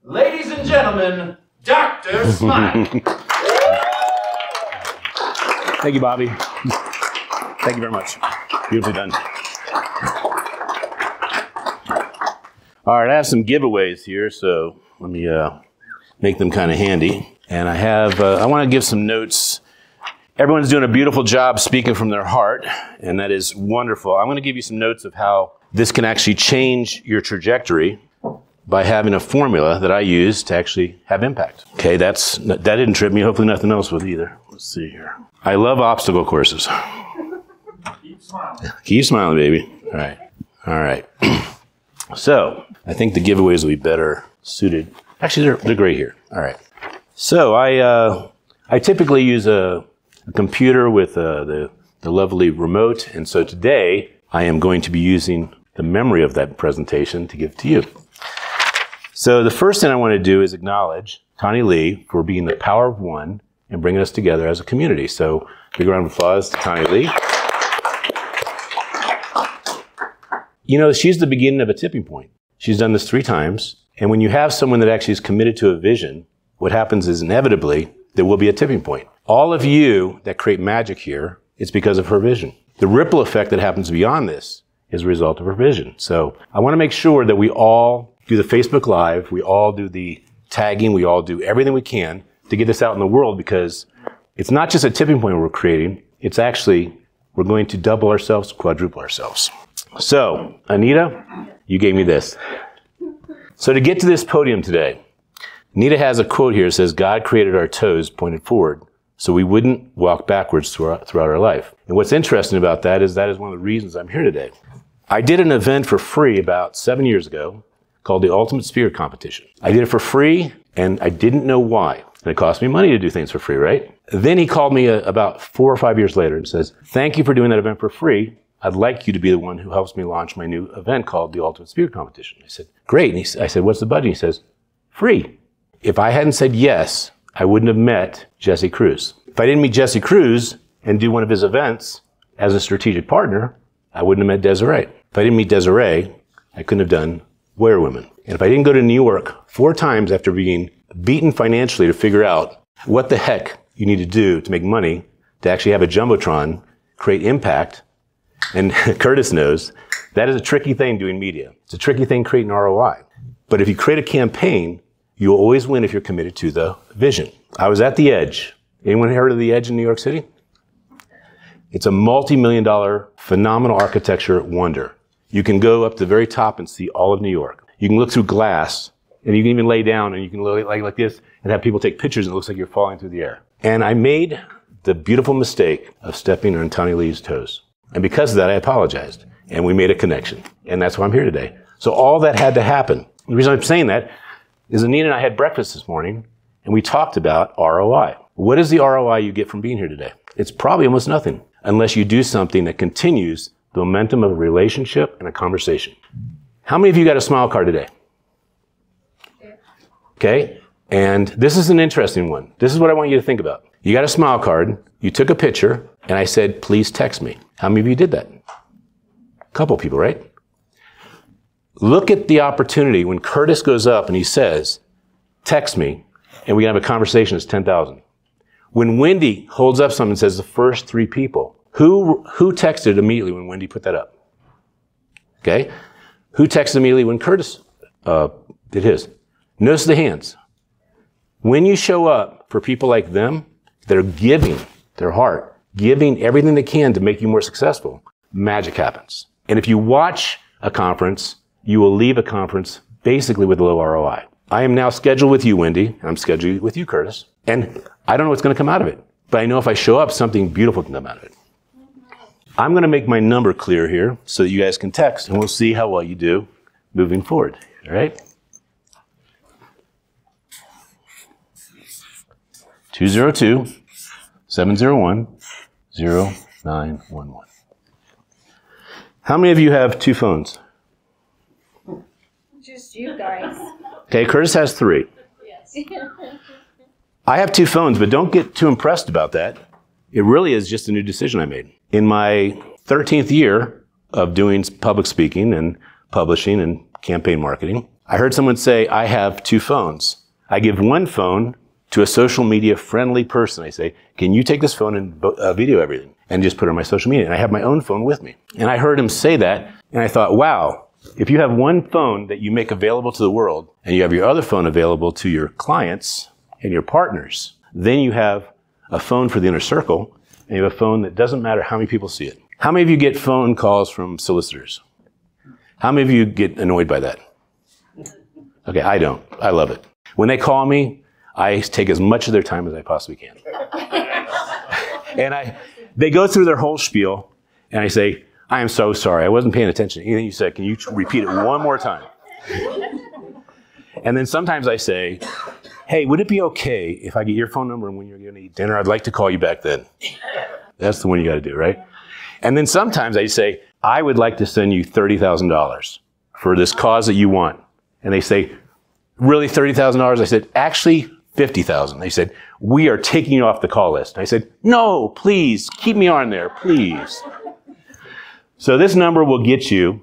Ladies and gentlemen, Dr. Smiley. Thank you, Bobby. Thank you very much. Beautifully done. All right, I have some giveaways here, so let me make them kind of handy. And I want to give some notes. Everyone's doing a beautiful job speaking from their heart, and that is wonderful. I'm going to give you some notes of how this can actually change your trajectory by having a formula that I use to actually have impact. Okay, that didn't trip me. Hopefully nothing else would either. Let's see here. I love obstacle courses. Keep smiling. Keep smiling, baby. All right. All right. So I think the giveaways will be better suited. Actually, they're great here. All right. So I typically use a computer with the lovely remote, and so today I am going to be using the memory of that presentation to give to you. So the first thing I want to do is acknowledge Tani Lee for being the power of one and bringing us together as a community. So big round of applause to Tani Lee. You know, she's the beginning of a tipping point. She's done this 3 times, and when you have someone that actually is committed to a vision, what happens is inevitably there will be a tipping point. All of you that create magic here, it's because of her vision. The ripple effect that happens beyond this is a result of her vision. So I want to make sure that we all do the Facebook Live, we all do the tagging, we all do everything we can to get this out in the world, because it's not just a tipping point we're creating, it's actually, we're going to double ourselves, quadruple ourselves. So, Anita, you gave me this. So to get to this podium today, Anita has a quote here that says, God created our toes pointed forward so we wouldn't walk backwards throughout our life. And what's interesting about that is one of the reasons I'm here today. I did an event for free about 7 years ago called the Ultimate Spirit Competition. I did it for free, and I didn't know why. And it cost me money to do things for free, right? Then he called me about 4 or 5 years later and says, thank you for doing that event for free. I'd like you to be the one who helps me launch my new event called the Ultimate Spirit Competition. I said, great. And I said, what's the budget? He says, free. If I hadn't said yes, I wouldn't have met Jesse Cruz. If I didn't meet Jesse Cruz and do one of his events as a strategic partner, I wouldn't have met Desiree. If I didn't meet Desiree, I couldn't have done Where Women. And if I didn't go to New York 4 times after being beaten financially to figure out what the heck you need to do to make money to actually have a Jumbotron, create impact, and Curtis knows that is a tricky thing doing media. It's a tricky thing creating ROI. But if you create a campaign, you'll always win if you're committed to the vision. I was at the Edge. Anyone heard of the Edge in New York City? It's a multi-million-dollar phenomenal architecture wonder. You can go up to the very top and see all of New York. You can look through glass, and you can even lay down, and you can lay like this and have people take pictures, and it looks like you're falling through the air. And I made the beautiful mistake of stepping on Tani Lee's toes. And because of that, I apologized, and we made a connection. And that's why I'm here today. So all that had to happen. The reason I'm saying that is Anita and I had breakfast this morning, and we talked about ROI. What is the ROI you get from being here today? It's probably almost nothing, unless you do something that continues the momentum of a relationship and a conversation. How many of you got a smile card today? Okay, and this is an interesting one. This is what I want you to think about. You got a smile card, you took a picture, and I said, please text me. How many of you did that? A couple people, right? Look at the opportunity when Curtis goes up and he says, text me, and we can have a conversation that's 10,000. When Wendy holds up something and says the first 3 people, who texted immediately when Wendy put that up? Okay? Who texted immediately when Curtis did his? Notice the hands. When you show up for people like them, that are giving their heart, giving everything they can to make you more successful, magic happens. And if you watch a conference, you will leave a conference basically with a low ROI. I am now scheduled with you, Wendy, and I'm scheduled with you, Curtis, and I don't know what's going to come out of it. But I know if I show up, something beautiful can come out of it. I'm going to make my number clear here so that you guys can text, and we'll see how well you do moving forward. All right? 202-701-0911. How many of you have 2 phones? Just you guys. Okay, Curtis has 3. Yes. I have 2 phones, but don't get too impressed about that. It really is just a new decision I made. In my 13th year of doing public speaking and publishing and campaign marketing, I heard someone say, I have 2 phones. I give one phone to a social media friendly person. I say, can you take this phone and video everything and just put it on my social media? And I have my own phone with me. And I heard him say that, and I thought, wow, if you have one phone that you make available to the world, and you have your other phone available to your clients and your partners, then you have a phone for the inner circle, and you have a phone that doesn't matter how many people see it. How many of you get phone calls from solicitors? How many of you get annoyed by that? Okay, I don't. I love it. When they call me, I take as much of their time as I possibly can. And they go through their whole spiel, and I say, I am so sorry. I wasn't paying attention to anything you said. Can you repeat it one more time? And then sometimes I say, hey, would it be okay if I get your phone number and when you're going to eat dinner, I'd like to call you back then? That's the one you got to do, right? And then sometimes I say, I would like to send you $30,000 for this cause that you want. And they say, really $30,000? I said, actually $50,000. They said, we are taking you off the call list. I said, no, please, keep me on there, please. So this number will get you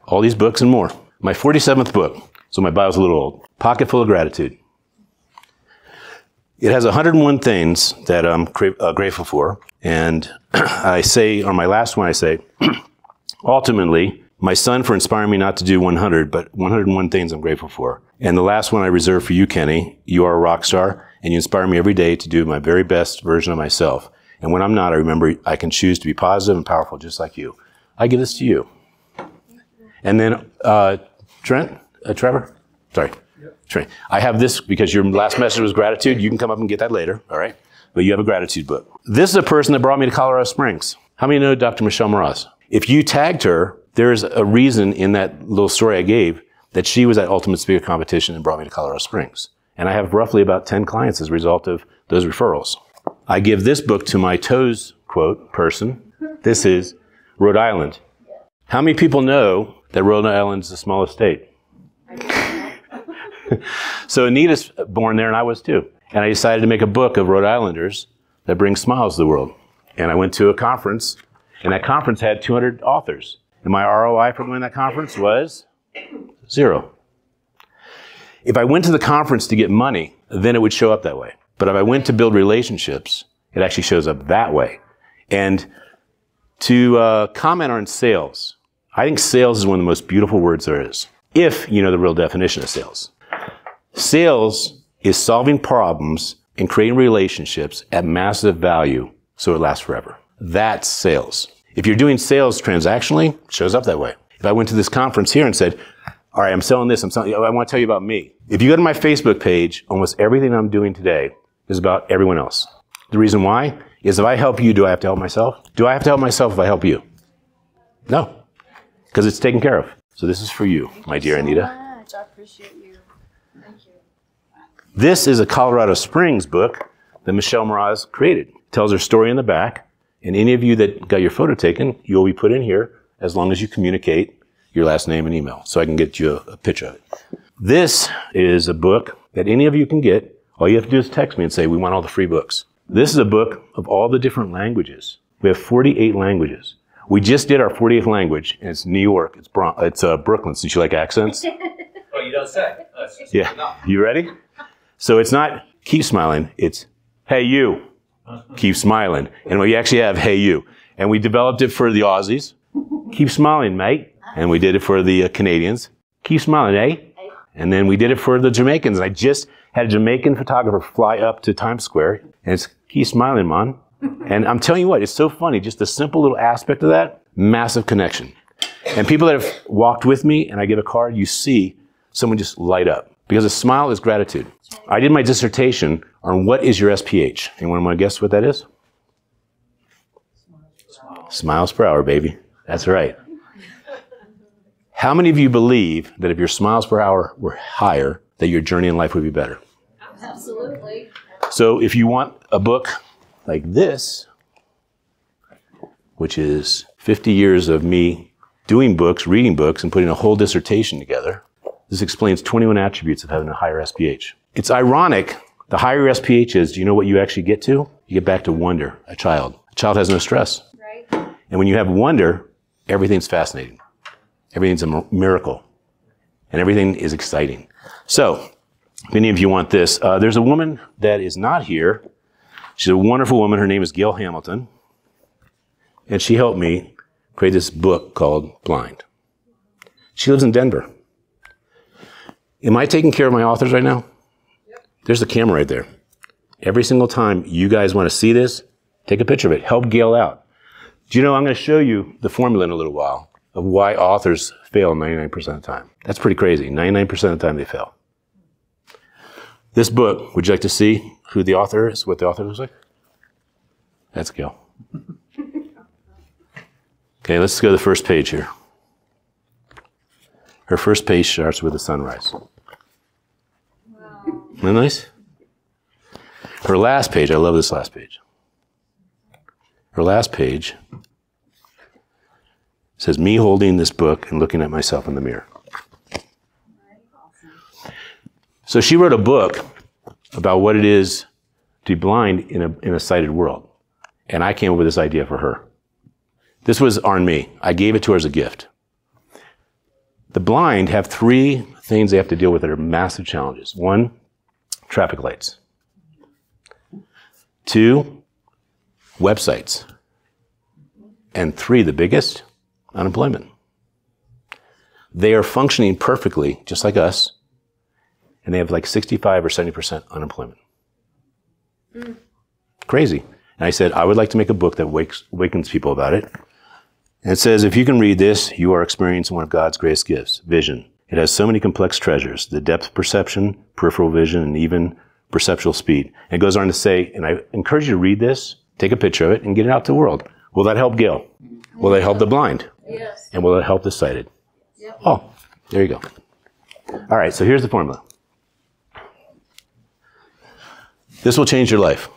all these books and more. My 47th book, so my Bible's a little old, Pocket Full of Gratitude. It has 101 things that I'm grateful for. And I say, on my last one, I say, ultimately, my son for inspiring me not to do 100, but 101 things I'm grateful for. And the last one I reserve for you, Kenny. You are a rock star, and you inspire me every day to do my very best version of myself. And when I'm not, I remember I can choose to be positive and powerful just like you. I give this to you. And then, Trevor? Sorry. Trent. I have this because your last message was gratitude. You can come up and get that later, all right? But you have a gratitude book. This is a person that brought me to Colorado Springs. How many know Dr. Michelle Mraz? If you tagged her, there's a reason in that little story I gave that she was at Ultimate Speaker Competition and brought me to Colorado Springs. And I have roughly about 10 clients as a result of those referrals. I give this book to my toes, quote, person. This is Rhode Island. How many people know that Rhode Island is the smallest state? So Anita's born there, and I was too. And I decided to make a book of Rhode Islanders that brings smiles to the world. And I went to a conference, and that conference had 200 authors. And my ROI for going to that conference was 0. If I went to the conference to get money, then it would show up that way. But if I went to build relationships, it actually shows up that way. And to comment on sales, I think sales is one of the most beautiful words there is, if you know the real definition of sales. Sales is solving problems and creating relationships at massive value so it lasts forever. That's sales. If you're doing sales transactionally, it shows up that way. If I went to this conference here and said, all right, I'm selling this, I want to tell you about me. If you go to my Facebook page, almost everything I'm doing today is about everyone else. The reason why is if I help you, do I have to help myself? Do I have to help myself if I help you? No, because it's taken care of. So this is for you, my dear Anita. Thank you so much. I appreciate you. Thank you. This is a Colorado Springs book that Michelle Mraz created. It tells her story in the back. And any of you that got your photo taken, you'll be put in here as long as you communicate your last name and email so I can get you a picture of it. This is a book that any of you can get. All you have to do is text me and say, we want all the free books. This is a book of all the different languages. We have 48 languages. We just did our 40th language, and it's New York. It's Brooklyn. Since you like accents. Oh, you don't say. Yeah. You ready? So it's not keep smiling. It's hey you. Keep smiling. And we actually have hey you. And we developed it for the Aussies. Keep smiling, mate. And we did it for the Canadians. Keep smiling, eh? And then we did it for the Jamaicans. I just had a Jamaican photographer fly up to Times Square. And it's keep smiling, man. And I'm telling you what, it's so funny. Just the simple little aspect of that, massive connection. And people that have walked with me and I give a card, you see someone just light up. Because a smile is gratitude. I did my dissertation on what is your SPH. Anyone want to guess what that is? Smiles per hour, baby. That's right. How many of you believe that if your smiles per hour were higher, that your journey in life would be better? Absolutely. So if you want a book like this, which is 50 years of me doing books, reading books, and putting a whole dissertation together, this explains 21 attributes of having a higher SPH. It's ironic, the higher your SPH is, do you know what you actually get to? You get back to wonder, a child. A child has no stress. Right. And when you have wonder, everything's fascinating. Everything's a miracle. and everything is exciting. So, if any of you want this, there's a woman that is not here. She's a wonderful woman. Her name is Gail Hamilton. And she helped me create this book called Blind. She lives in Denver. Am I taking care of my authors right now? Yep. There's the camera right there. Every single time you guys want to see this, take a picture of it. Help Gail out. Do you know, I'm going to show you the formula in a little while of why authors fail 99% of the time. That's pretty crazy. 99% of the time they fail. This book, would you like to see who the author is, what the author looks like? That's Gail. Okay, let's go to the first page here. Her first page starts with a sunrise. Wow. Isn't that nice? Her last page, I love this last page. Her last page says, me holding this book and looking at myself in the mirror. So she wrote a book about what it is to be blind in a sighted world. And I came up with this idea for her. This was on me. I gave it to her as a gift. The blind have three things they have to deal with that are massive challenges. One, traffic lights. Two, websites. And three, the biggest, unemployment. They are functioning perfectly, just like us, and they have like 65 or 70% unemployment. Crazy. And I said, I would like to make a book that awakens people about it. And it says, if you can read this, you are experiencing one of God's greatest gifts, vision. It has so many complex treasures, the depth of perception, peripheral vision, and even perceptual speed. And it goes on to say, and I encourage you to read this, take a picture of it, and get it out to the world. Will that help Gail? Will that help the blind? Yes. And will it help the sighted? Yep. Oh, there you go. All right, so here's the formula. This will change your life.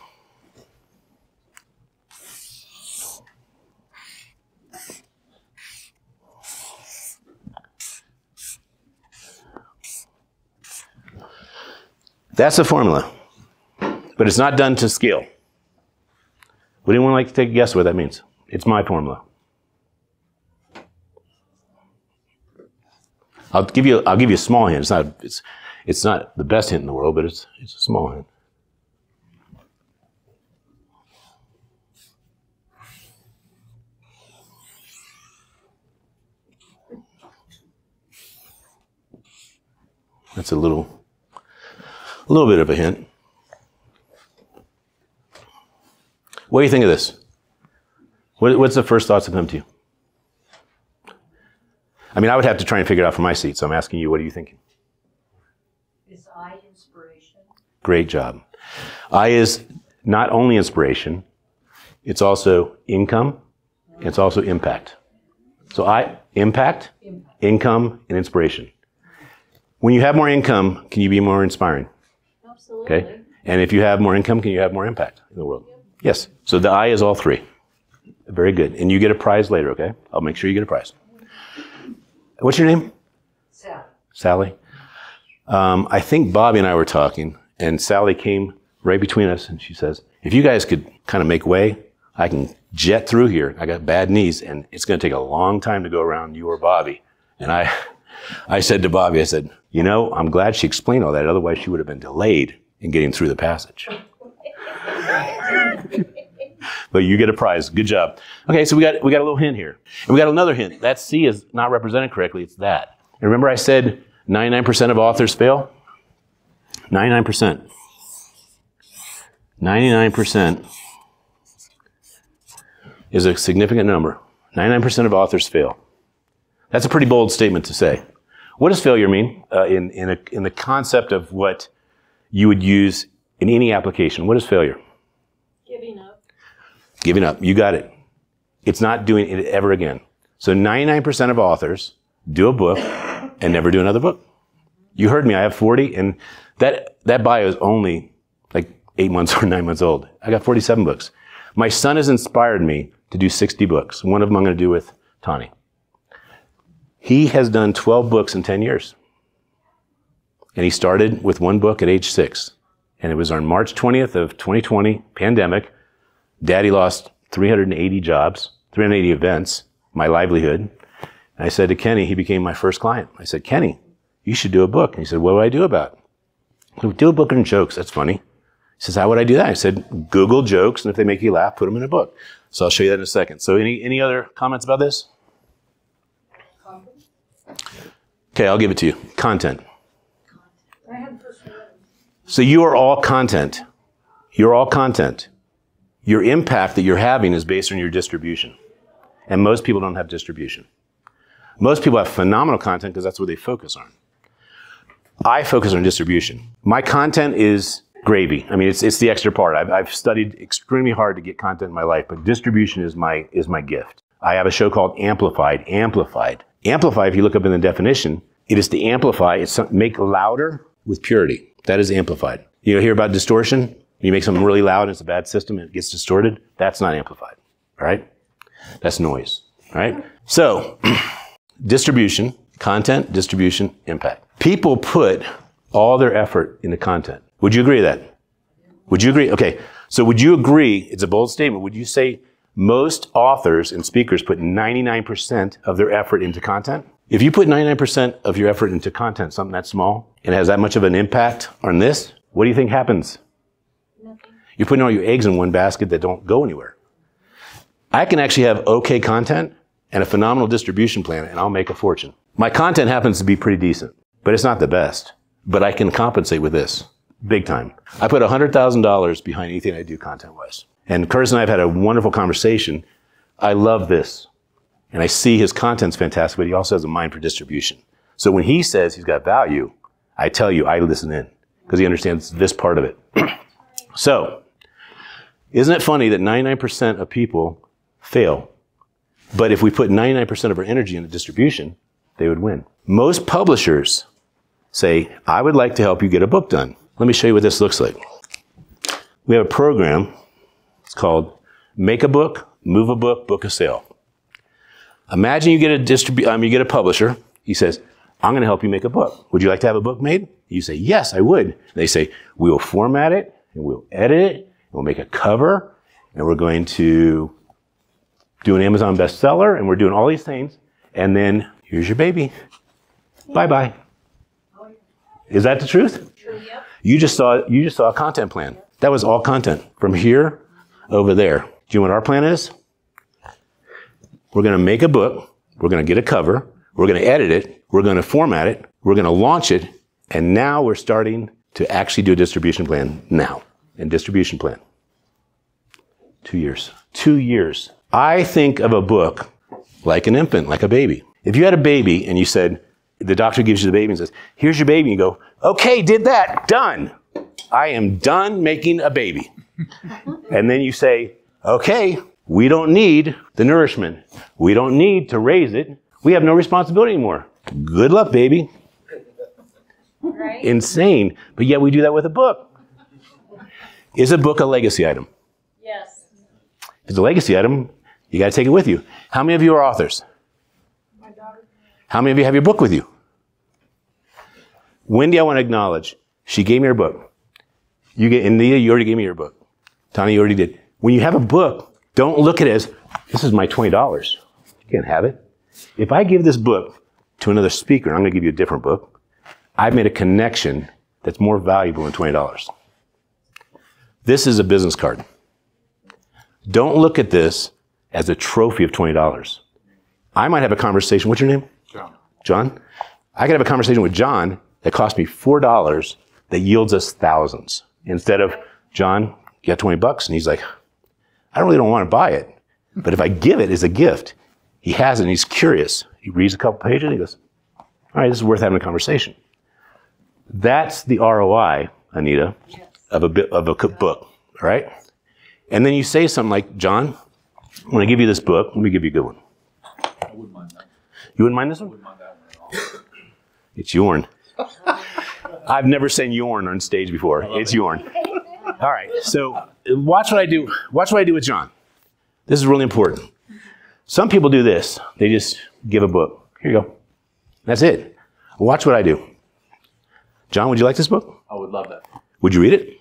That's the formula, but it's not done to scale. Would anyone like to take a guess what that means? It's my formula. I'll give you a small hint. It's not the best hint in the world, but it's a small hint. That's a little bit of a hint. What do you think of this? What's the first thoughts that come to you? I mean, I would have to try and figure it out from my seat, so I'm asking you, what are you thinking? Is I inspiration? Great job. I is not only inspiration, it's also income, and it's also impact. So impact, income, and inspiration. When you have more income, can you be more inspiring? Absolutely. Okay? And if you have more income, can you have more impact in the world? Yep. Yes. So the I is all three. Very good. And you get a prize later, okay? I'll make sure you get a prize. What's your name? Sally. Sally. I think Bobby and I were talking, and Sally came right between us, and she says, if you guys could kind of make way, I can jet through here. I got bad knees, and it's going to take a long time to go around you or Bobby. And I said to Bobby, I said, you know, I'm glad she explained all that. Otherwise, she would have been delayed in getting through the passage. But you get a prize. Good job. Okay, so we got a little hint here. And we got another hint. That C is not represented correctly. It's that. And remember I said 99% of authors fail? 99%. 99% is a significant number. 99% of authors fail. That's a pretty bold statement to say. What does failure mean in the concept of what you would use in any application? What is failure? Giving up. Giving up. You got it. It's not doing it ever again. So 99% of authors do a book and never do another book. You heard me. I have 40, and that bio is only like 8 months or 9 months old. I got 47 books. My son has inspired me to do 60 books. One of them I'm going to do with Tani. He has done 12 books in 10 years. And he started with one book at age 6. And it was on March 20th of 2020, pandemic. Daddy lost 380 jobs, 380 events, my livelihood. And I said to Kenny, he became my first client. I said, Kenny, you should do a book. And he said, what do I do about it? I said, do a book on jokes. That's funny. He says, how would I do that? I said, Google jokes, and if they make you laugh, put them in a book. So I'll show you that in a second. So any other comments about this? Okay, I'll give it to you. Content. So you are all content. You're all content. Your impact that you're having is based on your distribution. And most people don't have distribution. Most people have phenomenal content because that's what they focus on. I focus on distribution. My content is gravy. I mean, it's the extra part. I've studied extremely hard to get content in my life, but distribution is my gift. I have a show called Amplified. Amplified. Amplify, if you look up in the definition, it is to amplify. It's make louder with purity. That is amplified. You hear about distortion? You make something really loud and it's a bad system and it gets distorted. That's not amplified. All right? That's noise. All right? So, distribution, content, distribution, impact. People put all their effort into content. Would you agree with that? Would you agree? Okay. So would you agree, it's a bold statement, would you say most authors and speakers put 99% of their effort into content? If you put 99% of your effort into content, something that small, and it has that much of an impact on this, what do you think happens? Nothing. You're putting all your eggs in one basket that don't go anywhere. I can actually have okay content and a phenomenal distribution plan, and I'll make a fortune. My content happens to be pretty decent, but it's not the best. But I can compensate with this, big time. I put $100,000 behind anything I do content-wise. And Curtis and I have had a wonderful conversation. I love this. And I see his content's fantastic, but he also has a mind for distribution. So when he says he's got value, I tell you, I listen in, because he understands this part of it. So, isn't it funny that 99% of people fail? But if we put 99% of our energy into distribution, they would win. Most publishers say, I would like to help you get a book done. Let me show you what this looks like. We have a program. It's called Make a Book, Move a Book, Book a Sale. Imagine you get a publisher. He says, I'm going to help you make a book. Would you like to have a book made? You say, yes, I would. They say, we will format it, and we'll edit it, and we'll make a cover, and we're going to do an Amazon bestseller, and we're doing all these things, and then here's your baby. Bye-bye. Is that the truth? True, yep. You just saw a content plan. That was all content from here over there. Do you know what our plan is? We're going to make a book. We're going to get a cover. We're going to edit it. We're going to format it. We're going to launch it. And now we're starting to actually do a distribution plan now. And distribution plan. 2 years. 2 years. I think of a book like an infant, like a baby. If you had a baby and you said, the doctor gives you the baby and says, here's your baby. And you go, okay, did that, done. I am done making a baby. And then you say, okay, we don't need the nourishment. We don't need to raise it. We have no responsibility anymore. Good luck, baby. Right? Insane. But yet we do that with a book. Is a book a legacy item? Yes. If it's a legacy item, you got to take it with you. How many of you are authors? My daughter. How many of you have your book with you? Wendy, I want to acknowledge. She gave me her book. India, you already gave me your book. Tanya, you already did. When you have a book, don't look at it as, this is my $20. You can't have it. If I give this book to another speaker, I'm going to give you a different book. I've made a connection that's more valuable than $20. This is a business card. Don't look at this as a trophy of $20. I might have a conversation. What's your name? John. John? I could have a conversation with John that cost me $4 that yields us thousands. Instead of, John, you got 20 bucks? And he's like, I really don't want to buy it. But if I give it as a gift, he has it and he's curious. He reads a couple pages and he goes, all right, this is worth having a conversation. That's the ROI, Anita, of a book, all right? And then you say something like, John, when I give you this book, let me give you a good one. I wouldn't mind that. You wouldn't mind this one? I wouldn't mind that one at all. It's Yorn. I've never seen Yorn on stage before. It's Yorn. All right, so watch what I do. Watch what I do with John. This is really important. Some people do this. They just give a book. Here you go. That's it. Watch what I do. John, would you like this book? I would love that. Would you read it?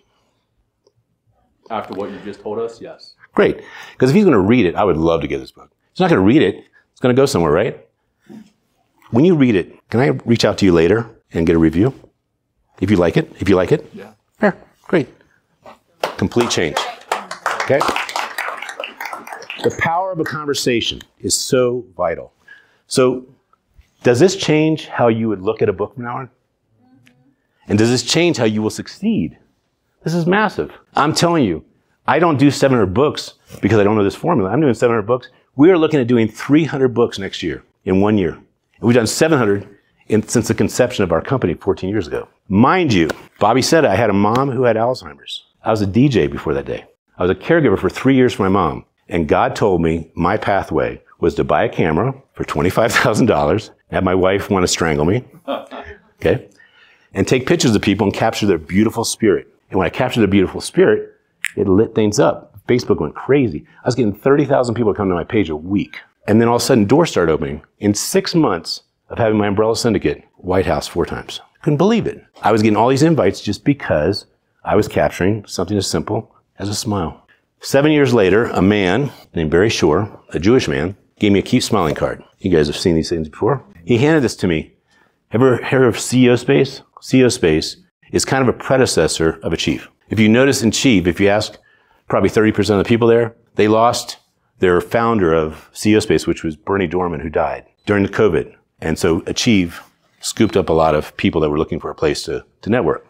After what you just told us, yes. Great. Because if he's going to read it, I would love to get this book. He's not going to read it. It's going to go somewhere, right? When you read it, can I reach out to you later and get a review? If you like it, Yeah. yeah, great. Complete change. Okay? The power of a conversation is so vital. So, does this change how you would look at a book from now on? And does this change how you will succeed? This is massive. I'm telling you, I don't do 700 books because I don't know this formula. I'm doing 700 books. We are looking at doing 300 books next year, in 1 year. And we've done 700 since the conception of our company 14 years ago. Mind you, Bobby said I had a mom who had Alzheimer's. I was a DJ before that day. I was a caregiver for 3 years for my mom. And God told me my pathway was to buy a camera for $25,000, have my wife want to strangle me, okay, and take pictures of people and capture their beautiful spirit. And when I captured their beautiful spirit, it lit things up. Facebook went crazy. I was getting 30,000 people come to my page a week. And then all of a sudden, doors started opening. In 6 months of having my umbrella syndicate, White House 4 times. Couldn't believe it. I was getting all these invites just because I was capturing something as simple as a smile. 7 years later, a man named Barry Shore, a Jewish man, gave me a Keep Smiling card. You guys have seen these things before. He handed this to me. Ever heard of CEO Space? CEO Space is kind of a predecessor of Achieve. If you notice in Achieve, if you ask probably 30% of the people there, they lost their founder of CEO Space, which was Bernie Dorman, who died during the COVID. And so Achieve scooped up a lot of people that were looking for a place to network.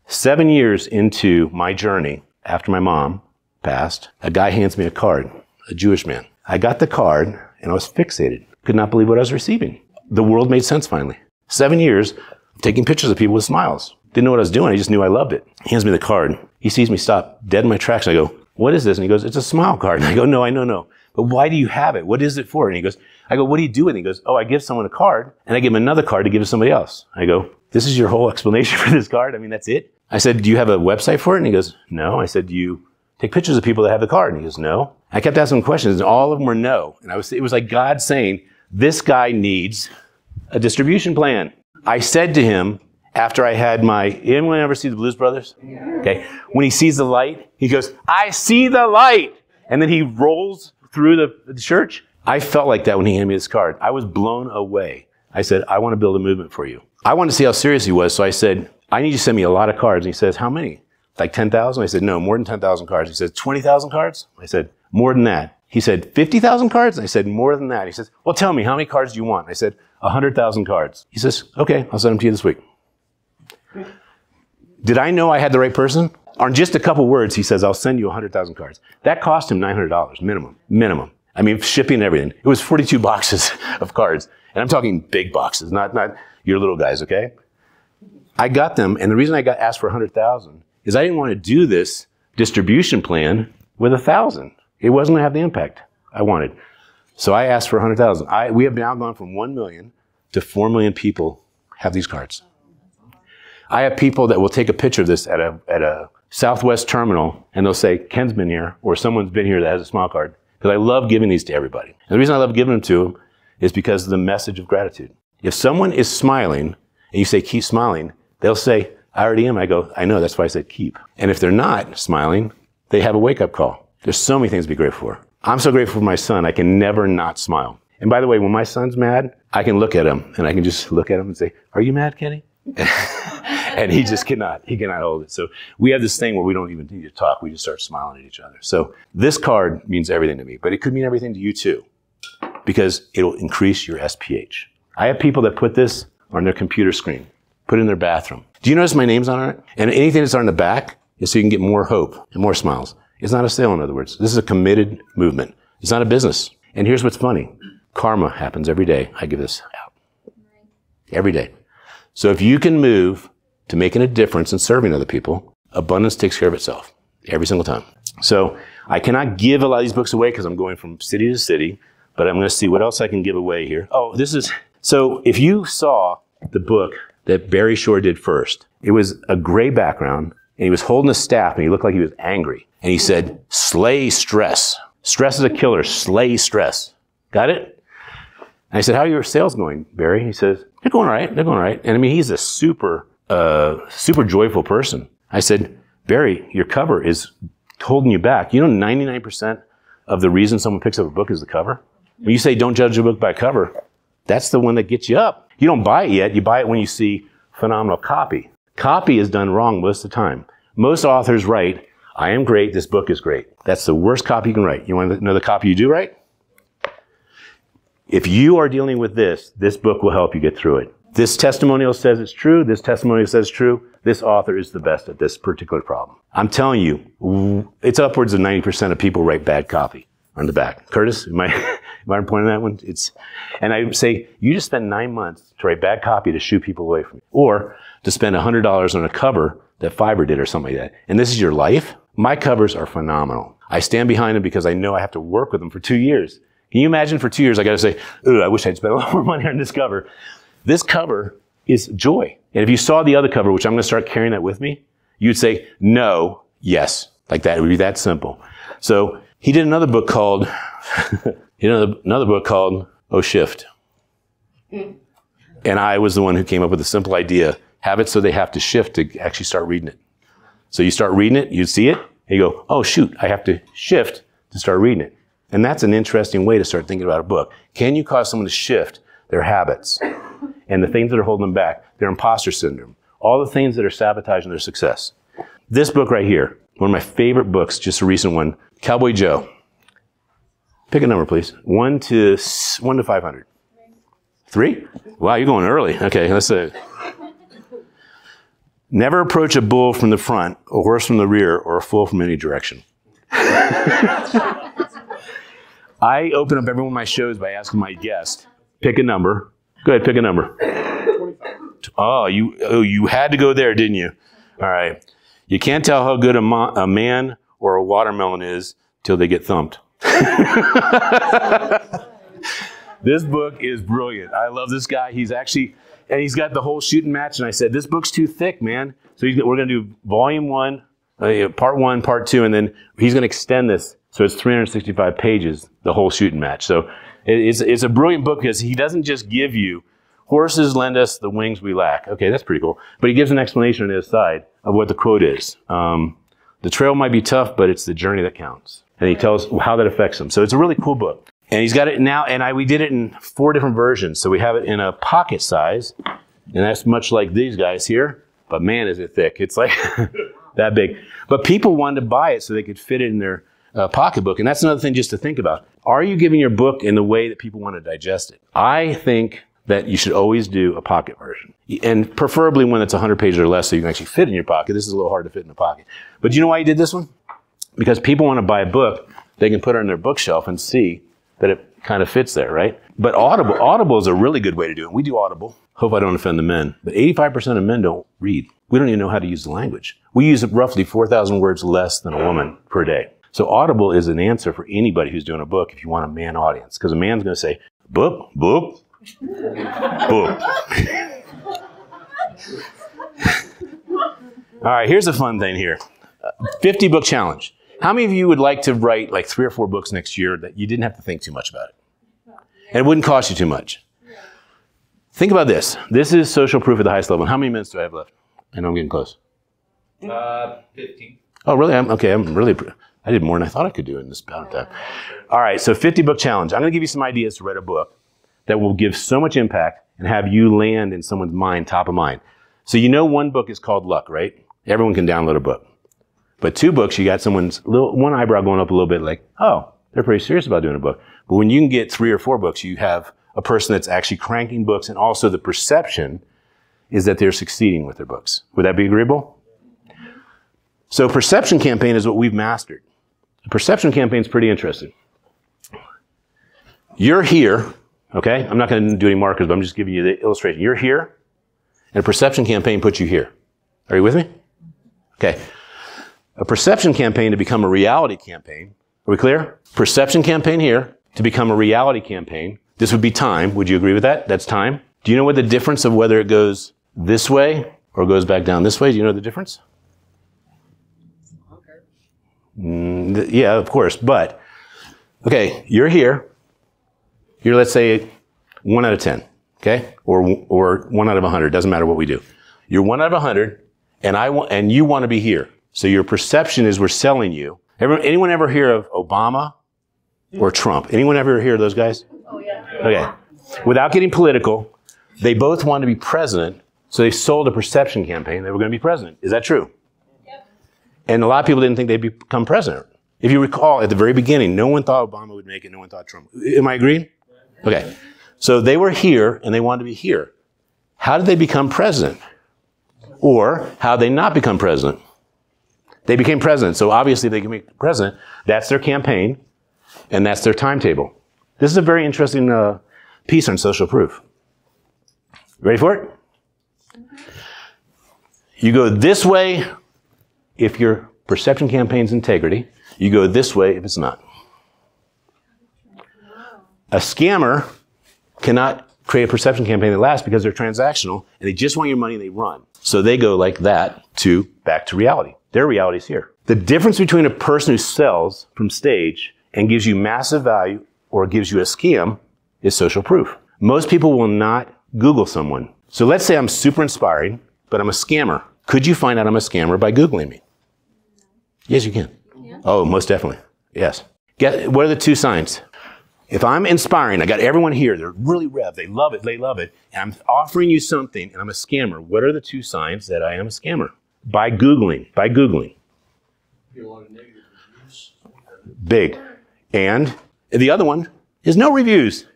7 years into my journey, after my mom passed, a guy hands me a card, a Jewish man. I got the card and I was fixated. Could not believe what I was receiving. The world made sense finally. 7 years of taking pictures of people with smiles. Didn't know what I was doing. I just knew I loved it. He hands me the card. He sees me stop dead in my tracks. And I go, what is this? And he goes, it's a smile card. And I go, no, I know. But why do you have it? What is it for? And he goes, I go, what do you do with it? And he goes, oh, I give someone a card and I give him another card to give to somebody else. I go, this is your whole explanation for this card? I mean, that's it? I said, do you have a website for it? And he goes, no. I said, do you take pictures of people that have the card? And he goes, no. I kept asking him questions and all of them were no. And it was like God saying, this guy needs a distribution plan. I said to him, after I had anyone ever see the Blues Brothers? Okay. When he sees the light, he goes, I see the light. And then he rolls through the church. I felt like that when he handed me this card. I was blown away. I said, I want to build a movement for you. I wanted to see how serious he was. So I said, I need you to send me a lot of cards. And he says, how many? Like 10,000? I said, no, more than 10,000 cards. He said, 20,000 cards? I said, more than that. He said, 50,000 cards? I said, more than that. He says, well, tell me, how many cards do you want? I said, 100,000 cards. He says, okay, I'll send them to you this week. Did I know I had the right person? On just a couple words, he says, I'll send you 100,000 cards. That cost him $900 minimum. I mean, shipping and everything. It was 42 boxes of cards. And I'm talking big boxes, not your little guys, okay? I got them, and the reason I asked for 100,000 is I didn't want to do this distribution plan with 1,000. It wasn't going to have the impact I wanted. So I asked for 100,000. We have now gone from 1 million to 4 million people have these cards. I have people that will take a picture of this at a Southwest terminal, and they'll say, Ken's been here, or someone's been here that has a smile card. Because I love giving these to everybody. And the reason I love giving them to them is because of the message of gratitude. If someone is smiling, and you say, keep smiling, they'll say, I already am. I go, I know, that's why I said keep. And if they're not smiling, they have a wake-up call. There's so many things to be grateful for. I'm so grateful for my son, I can never not smile. And by the way, when my son's mad, I can look at him, and I can just look at him and say, are you mad, Kenny? And he just cannot hold it. So we have this thing where we don't even need to talk. We just start smiling at each other. So this card means everything to me, but it could mean everything to you too, because it'll increase your SPH. I have people that put this on their computer screen, put it in their bathroom. Do you notice my name's on it? And anything that's on the back is so you can get more hope and more smiles. It's not a sale, in other words. This is a committed movement. It's not a business. And here's what's funny. Karma happens every day. I give this out. Every day. So if you can move to making a difference and serving other people, abundance takes care of itself every single time. So I cannot give a lot of these books away because I'm going from city to city, but I'm going to see what else I can give away here. Oh, so if you saw the book that Barry Shore did first, it was a gray background and he was holding a staff and he looked like he was angry. And he said, slay stress. Stress is a killer. Slay stress. Got it? And I said, how are your sales going, Barry? He says, they're going all right. They're going all right. And I mean, he's a super joyful person. I said, Barry, your cover is holding you back. You know, 99% of the reason someone picks up a book is the cover. When you say don't judge a book by cover, that's the one that gets you up. You don't buy it yet. You buy it when you see phenomenal copy. Copy is done wrong most of the time. Most authors write, I am great, this book is great. That's the worst copy you can write. You want to know the copy you do write? If you are dealing with this book will help you get through it. This testimonial says it's true. This testimonial says it's true. This author is the best at this particular problem. I'm telling you, it's upwards of 90% of people write bad copy on the back. Curtis, am I pointing that one? And I say, you just spend 9 months to write bad copy to shoo people away from you. Or to spend $100 on a cover that Fiverr did or something like that. And this is your life? My covers are phenomenal. I stand behind them because I know I have to work with them for 2 years. Can you imagine for 2 years I got to say, ooh, I wish I'd spent a lot more money on this cover. This cover is joy. And if you saw the other cover, which I'm going to start carrying that with me, you'd say, no, yes. Like that. It would be that simple. So he did another book called, Oh Shift. And I was the one who came up with the simple idea, have it so they have to shift to actually start reading it. So you start reading it, you see it, and you go, oh shoot, I have to shift to start reading it. And that's an interesting way to start thinking about a book. Can you cause someone to shift their habits and the things that are holding them back, their imposter syndrome, all the things that are sabotaging their success? This book right here, one of my favorite books, just a recent one, Cowboy Joe. Pick a number, please. 1 to 500. 3? Wow, you're going early. Okay, let's say. Never approach a bull from the front, a horse from the rear, or a fool from any direction. I open up every one of my shows by asking my guest, pick a number. Go ahead, pick a number. 25. Oh, you had to go there, didn't you? All right. You can't tell how good a man or a watermelon is till they get thumped. This book is brilliant. I love this guy. He's got the whole shooting match. And I said, this book's too thick, man. So we're going to do volume 1, part 1, part 2, and then he's going to extend this. So it's 365 pages, the whole shooting match. So it's a brilliant book because he doesn't just give you, horses lend us the wings we lack. Okay, that's pretty cool. But he gives an explanation on his side of what the quote is. The trail might be tough, but it's the journey that counts. And he tells how that affects him. So it's a really cool book. And he's got it now, and we did it in 4 different versions. So we have it in a pocket size, and that's much like these guys here. But man, is it thick. It's like that big. But people wanted to buy it so they could fit it in their pocketbook. And that's another thing just to think about. Are you giving your book in the way that people want to digest it? I think that you should always do a pocket version. And preferably one that's 100 pages or less so you can actually fit in your pocket. This is a little hard to fit in the pocket. But do you know why you did this one? Because people want to buy a book, they can put it on their bookshelf and see that it kind of fits there, right? But Audible is a really good way to do it. We do Audible. Hope I don't offend the men. But 85% of men don't read. We don't even know how to use the language. We use roughly 4,000 words less than a woman per day. So Audible is an answer for anybody who's doing a book if you want a man audience. Because a man's going to say, book, book, book. All right, here's a fun thing here. 50 book challenge. How many of you would like to write like 3 or 4 books next year that you didn't have to think too much about it? And it wouldn't cost you too much. Think about this. This is social proof at the highest level. And how many minutes do I have left? I know I'm getting close. 15. Oh, really? I did more than I thought I could do in this amount of time. All right, so 50 book challenge. I'm going to give you some ideas to write a book that will give so much impact and have you land in someone's mind, top of mind. So you know one book is called Luck, right? Everyone can download a book. But 2 books, you got someone's one eyebrow going up a little bit like, oh, they're pretty serious about doing a book. But when you can get 3 or 4 books, you have a person that's actually cranking books, and also the perception is that they're succeeding with their books. Would that be agreeable? So perception campaign is what we've mastered. The perception campaign is pretty interesting. You're here, okay? I'm not going to do any markers, but I'm just giving you the illustration. You're here, and a perception campaign puts you here. Are you with me? Okay. A perception campaign to become a reality campaign. Are we clear? Perception campaign here to become a reality campaign. This would be time. Would you agree with that? That's time. Do you know what the difference of whether it goes this way or goes back down this way? Do you know the difference? Yeah, of course. But, okay, you're here. You're, let's say, 1 out of 10, okay? Or 1 out of 100. Doesn't matter what we do. You're 1 out of 100, and you want to be here. So your perception is we're selling you. Anyone ever hear of Obama or Trump? Anyone ever hear of those guys? Oh, yeah. Okay. Without getting political, They both wanted to be president, so they sold a perception campaign they were going to be president. Is that true? Yep. And a lot of people didn't think they'd become president. If you recall, at the very beginning, no one thought Obama would make it, no one thought Trump. Am I agreeing? Okay. So they were here, and they wanted to be here. How did they become president? Or how did they not become president? They became president, so obviously they can be president. That's their campaign, and that's their timetable. This is a very interesting piece on social proof. Ready for it? You go this way if your perception campaign's integrity. You go this way if it's not. A scammer cannot create a perception campaign that lasts because they're transactional and they just want your money and they run. So they go like that to back to reality. Their reality is here. The difference between a person who sells from stage and gives you massive value or gives you a scam is social proof. Most people will not Google someone. So let's say I'm super inspiring, but I'm a scammer. Could you find out I'm a scammer by Googling me? Yes, you can. Yeah. Oh, most definitely. Yes. What are the two signs? If I'm inspiring, I got everyone here, they're really revved, they love it, and I'm offering you something, and I'm a scammer. What are the two signs that I am a scammer? By Googling. By Googling. A lot of negative reviews. Big. And the other one is no reviews.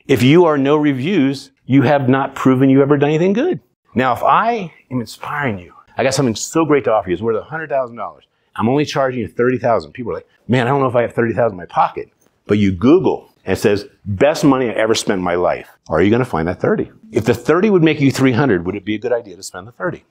If you are no reviews, you have not proven you ever done anything good. Now, if I am inspiring you, I got something so great to offer you, it's worth $100,000. I'm only charging you $30,000. People are like, man, I don't know if I have $30,000 in my pocket. But you Google and it says, best money I ever spent in my life. Are you going to find that 30? If the 30 would make you 300, would it be a good idea to spend the 30?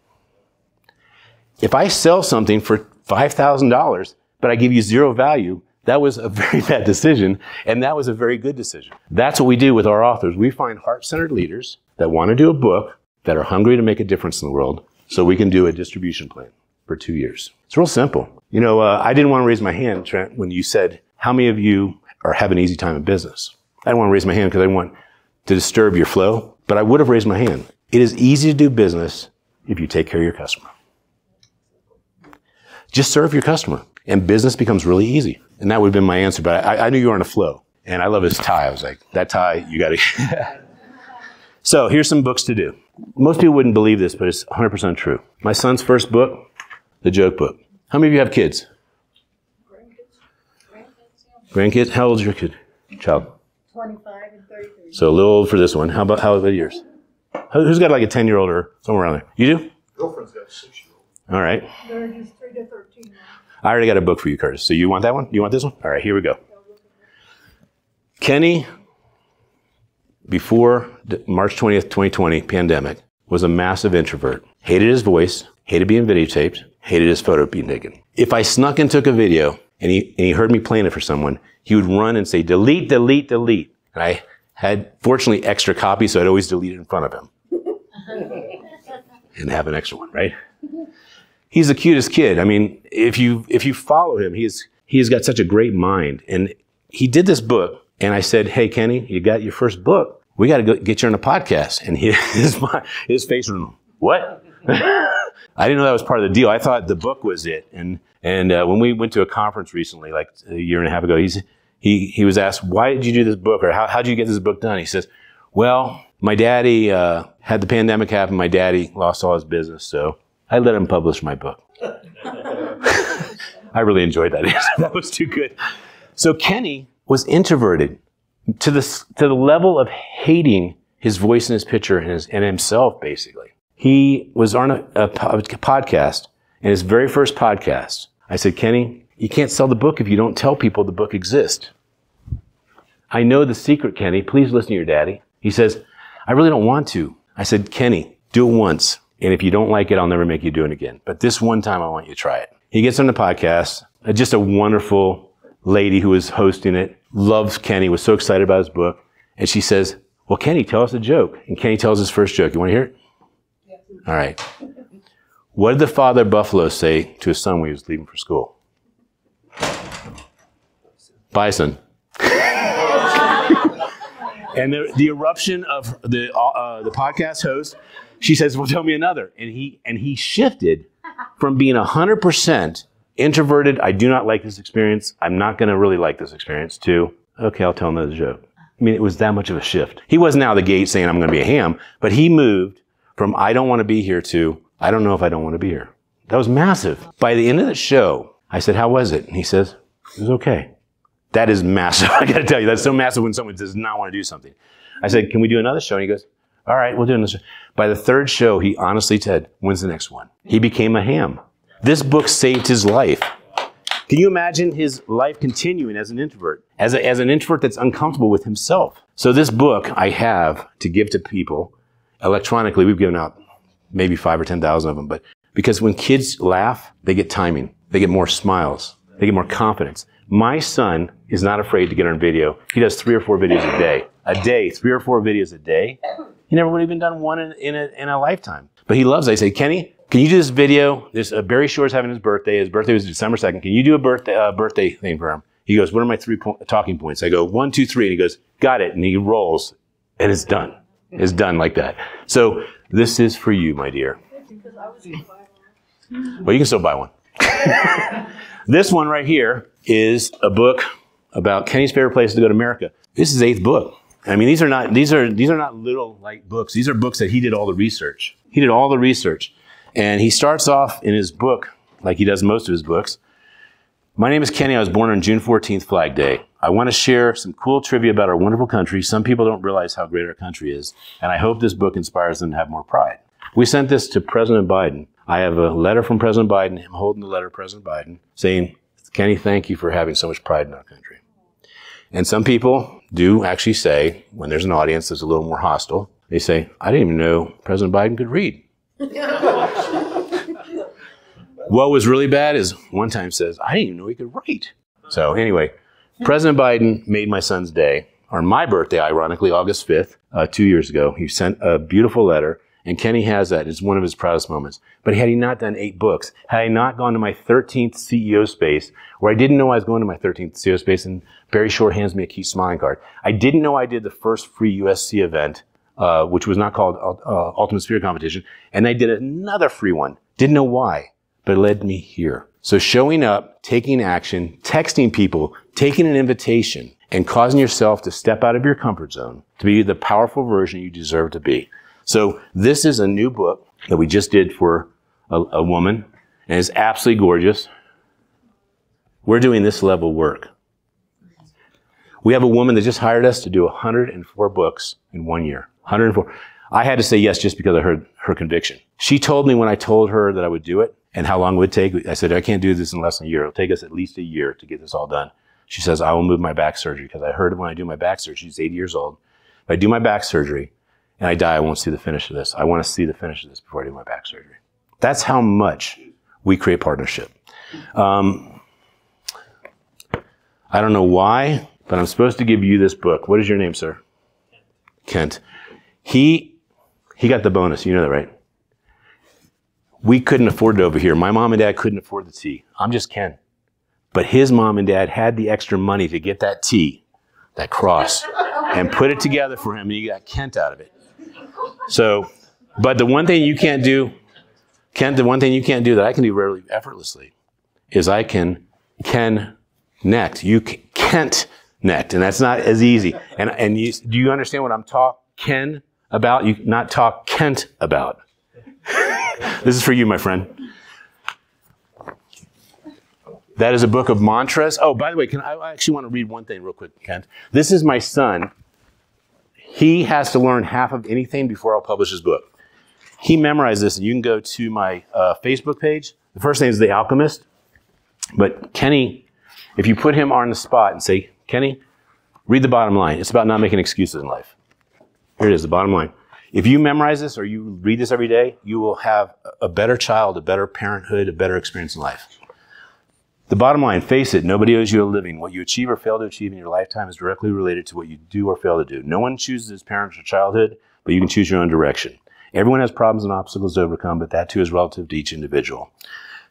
If I sell something for $5,000, but I give you zero value, that was a very bad decision, and that was a very good decision. That's what we do with our authors. We find heart-centered leaders that want to do a book, that are hungry to make a difference in the world, so we can do a distribution plan for 2 years. It's real simple. You know, I didn't want to raise my hand, Trent, when you said, how many of you are having an easy time in business? I didn't want to raise my hand because I didn't want to disturb your flow, but I would have raised my hand. It is easy to do business if you take care of your customer. Just serve your customer, and business becomes really easy. And that would have been my answer, but I knew you were on a flow. And I love his tie. I was like, that tie, you got to... So here's some books to do. Most people wouldn't believe this, but it's 100% true. My son's first book, The Joke Book. How many of you have kids? Grandkids? How old is your child? 25 and 33. So a little old for this one. How about yours? Who's got like a 10-year-old or somewhere around there? You do? Girlfriend's got a 6-year-old. All right. They're just 3 to 13 now. I already got a book for you, Curtis. So you want that one? You want this one? All right, here we go. Kenny, before March 20th, 2020 pandemic, was a massive introvert. Hated his voice, hated being videotaped, hated his photo being taken. If I snuck and took a video and he heard me playing it for someone, he would run and say, delete, delete, delete. And I had, fortunately, extra copies, so I'd always delete it in front of him. And have an extra one, right? He's the cutest kid. I mean, if you follow him, he's got such a great mind. And he did this book, and I said, hey, Kenny, you got your first book. We got to get you on a podcast. And his face was, what? I didn't know that was part of the deal. I thought the book was it. And when we went to a conference recently, like a year and a half ago, he was asked, why did you do this book? Or how did you get this book done? He says, well, my daddy had the pandemic happen. My daddy lost all his business, so I let him publish my book. I really enjoyed that answer. That was too good. So Kenny was introverted to the level of hating his voice and his picture and himself, basically. He was on a podcast, and his very first podcast, I said, Kenny, you can't sell the book if you don't tell people the book exists. I know the secret, Kenny. Please listen to your daddy. He says, I really don't want to. I said, Kenny, do it once. And if you don't like it, I'll never make you do it again. But this one time, I want you to try it. He gets on the podcast. Just a wonderful lady who was hosting it. Loves Kenny, was so excited about his book. And she says, well, Kenny, tell us a joke. And Kenny tells his first joke. You want to hear it? Yes. All right. What did the father buffalo say to his son when he was leaving for school? Bison. And the eruption of the podcast host, she says, well, tell me another. And he shifted from being 100% introverted, I do not like this experience, I'm not going to really like this experience, to, okay, I'll tell another joke. I mean, it was that much of a shift. He wasn't out of the gate saying, I'm going to be a ham, but he moved from I don't want to be here to I don't know if I don't want to be here. That was massive. By the end of the show, I said, how was it? And he says, it was okay. That is massive. I got to tell you, that's so massive when someone does not want to do something. I said, can we do another show? And he goes, all right, we'll do another show. By the third show, he honestly said, when's the next one? He became a ham. This book saved his life. Can you imagine his life continuing as an introvert? As an introvert that's uncomfortable with himself. So this book I have to give to people electronically. We've given out maybe 5,000 or 10,000 of them. But because when kids laugh, they get timing. They get more smiles. They get more confidence. My son is not afraid to get on video. He does 3 or 4 videos a day. 3 or 4 videos a day. He never would have even done one in a lifetime. But he loves it. I say, Kenny, can you do this video? Barry Shore's having his birthday. His birthday was December 2nd. Can you do a birthday thing for him? He goes, what are my 3 talking points? I go, 1, 2, 3. And he goes, got it. And he rolls. And it's done. It's done like that. So this is for you, my dear. Well, you can still buy one. This one right here is a book about Kenny's favorite place to go to America. This is 8th book. I mean, these are not little light books. These are books that he did all the research. He did all the research. And he starts off in his book, like he does most of his books. My name is Kenny. I was born on June 14th, Flag Day. I want to share some cool trivia about our wonderful country. Some people don't realize how great our country is. And I hope this book inspires them to have more pride. We sent this to President Biden. I have a letter from President Biden, him holding the letter to President Biden, saying, Kenny, thank you for having so much pride in our country. And some people do actually say, when there's an audience that's a little more hostile, they say, I didn't even know President Biden could read. What was really bad is one time says, I didn't even know he could write. So anyway, President Biden made my son's day, or my birthday, ironically, August 5th, 2 years ago. He sent a beautiful letter, and Kenny has that. It's one of his proudest moments. But had he not done 8 books, had I not gone to my 13th CEO space, where I didn't know I was going to my 13th CEO space, and Barry Shore hands me a key smiling card. I didn't know I did the first free USC event, which was not called Ultimate Spirit Competition, and I did another free one. Didn't know why, but it led me here. So showing up, taking action, texting people, taking an invitation, and causing yourself to step out of your comfort zone to be the powerful version you deserve to be. So this is a new book that we just did for a woman, and it's absolutely gorgeous. We're doing this level work. We have a woman that just hired us to do 104 books in 1 year. 104. I had to say yes just because I heard her conviction. She told me when I told her that I would do it and how long it would take. I said, I can't do this in less than a year. It'll take us at least a year to get this all done. She says, I will move my back surgery because I heard when I do my back surgery, she's 80 years old. If I do my back surgery and I die, I won't see the finish of this. I want to see the finish of this before I do my back surgery. That's how much we create partnership. I don't know why, but I'm supposed to give you this book. What is your name, sir? Kent. He got the bonus. You know that, right? We couldn't afford it over here. My mom and dad couldn't afford the tea. I'm just Ken. But his mom and dad had the extra money to get that tea, that cross, and put it together for him, and he got Kent out of it. So, but the one thing you can't do, Kent, the one thing you can't do that I can do really effortlessly is I can connect. You can't connect, and that's not as easy. And you, do you understand what I'm talking about? You not talk Kent about. This is for you, my friend. That is a book of mantras. Oh, by the way, I actually want to read one thing real quick, Kent. This is my son. He has to learn half of anything before I'll publish his book. He memorized this, and you can go to my Facebook page. The first name is The Alchemist. But Kenny, if you put him on the spot and say, Kenny, read the bottom line. It's about not making excuses in life. Here it is, the bottom line. If you memorize this or you read this every day, you will have a better child, a better parenthood, a better experience in life. The bottom line, face it, nobody owes you a living. What you achieve or fail to achieve in your lifetime is directly related to what you do or fail to do. No one chooses his parents or childhood, but you can choose your own direction. Everyone has problems and obstacles to overcome, but that too is relative to each individual.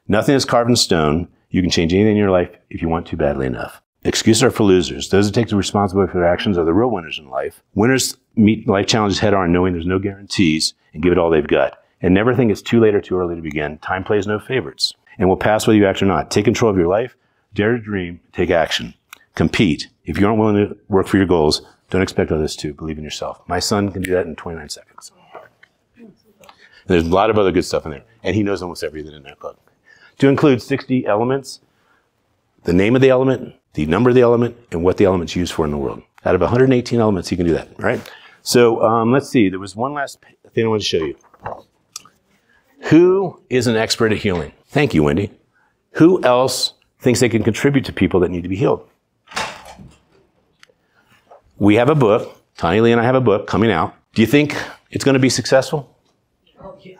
Nothing is carved in stone. You can change anything in your life if you want to badly enough. Excuses are for losers. Those who take the responsibility for their actions are the real winners in life. Winners meet life challenges head on, knowing there's no guarantees, and give it all they've got. And never think it's too late or too early to begin. Time plays no favorites and will pass whether you act or not. Take control of your life. Dare to dream. Take action. Compete. If you aren't willing to work for your goals, Don't expect others to. Believe in yourself. My son can do that in 29 seconds. And there's a lot of other good stuff in there. And he knows almost everything in that book. To include 60 elements, the name of the element, the number of the element, and what the element's used for in the world. Out of 118 elements, you can do that, right? So let's see. There was one last thing I want to show you. Who is an expert at healing? Thank you, Wendy. Who else thinks they can contribute to people that need to be healed? We have a book. Tanya Lee and I have a book coming out. Do you think it's going to be successful? Oh, yeah.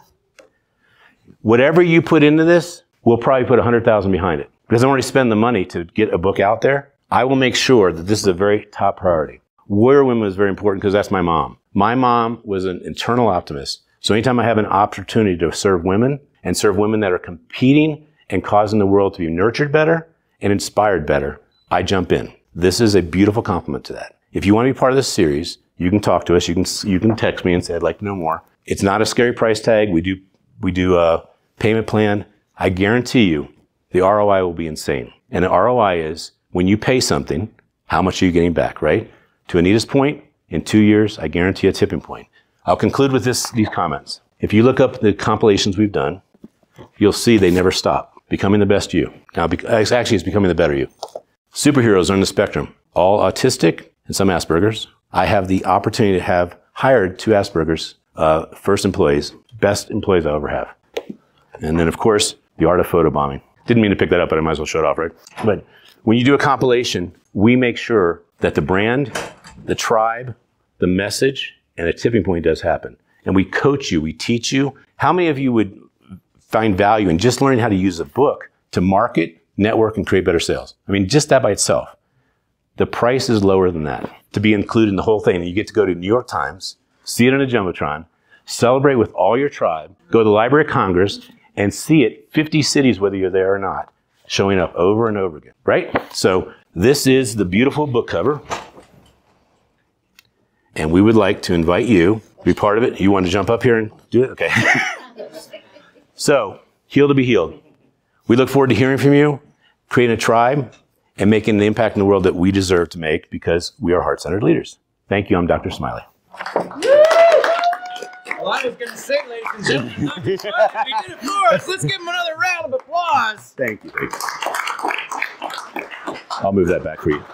Whatever you put into this, we'll probably put 100,000 behind it. Because I already spend the money to get a book out there. I will make sure that this is a very top priority. Warrior Women is very important because that's my mom. My mom was an internal optimist. So anytime I have an opportunity to serve women and serve women that are competing and causing the world to be nurtured better and inspired better, I jump in. This is a beautiful compliment to that. If you want to be part of this series, you can talk to us. You can text me and say, I'd like to know more. It's not a scary price tag. We do a payment plan. I guarantee you the ROI will be insane. And the ROI is when you pay something, how much are you getting back, right? To Anita's point, in 2 years, I guarantee a tipping point. I'll conclude with these comments. If you look up the compilations we've done, you'll see they never stop. Becoming the best you. Now, actually, it's becoming the better you. Superheroes are on the spectrum. All autistic and some Asperger's. I have the opportunity to have hired 2 Asperger's first employees, best employees I ever have. And then, of course, the art of photobombing. Didn't mean to pick that up, but I might as well show it off, right? But when you do a compilation, we make sure that the brand, the tribe, the message, and a tipping point does happen. And we coach you, we teach you. How many of you would find value in just learning how to use a book to market, network, and create better sales? I mean, just that by itself. The price is lower than that to be included in the whole thing. And you get to go to New York Times, see it on a Jumbotron, celebrate with all your tribe, go to the Library of Congress, and see it 50 cities, whether you're there or not, showing up over and over again, right? So this is the beautiful book cover. And we would like to invite you to be part of it. You want to jump up here and do it? Okay. So, Heal to be Healed. We look forward to hearing from you, creating a tribe, and making the impact in the world that we deserve to make because we are heart-centered leaders. Thank you. I'm Dr. Smiley. Well, I was going to say, ladies and gentlemen, Dr. Smiley, we did it for us. Let's give him another round of applause. Thank you. I'll move that back for you.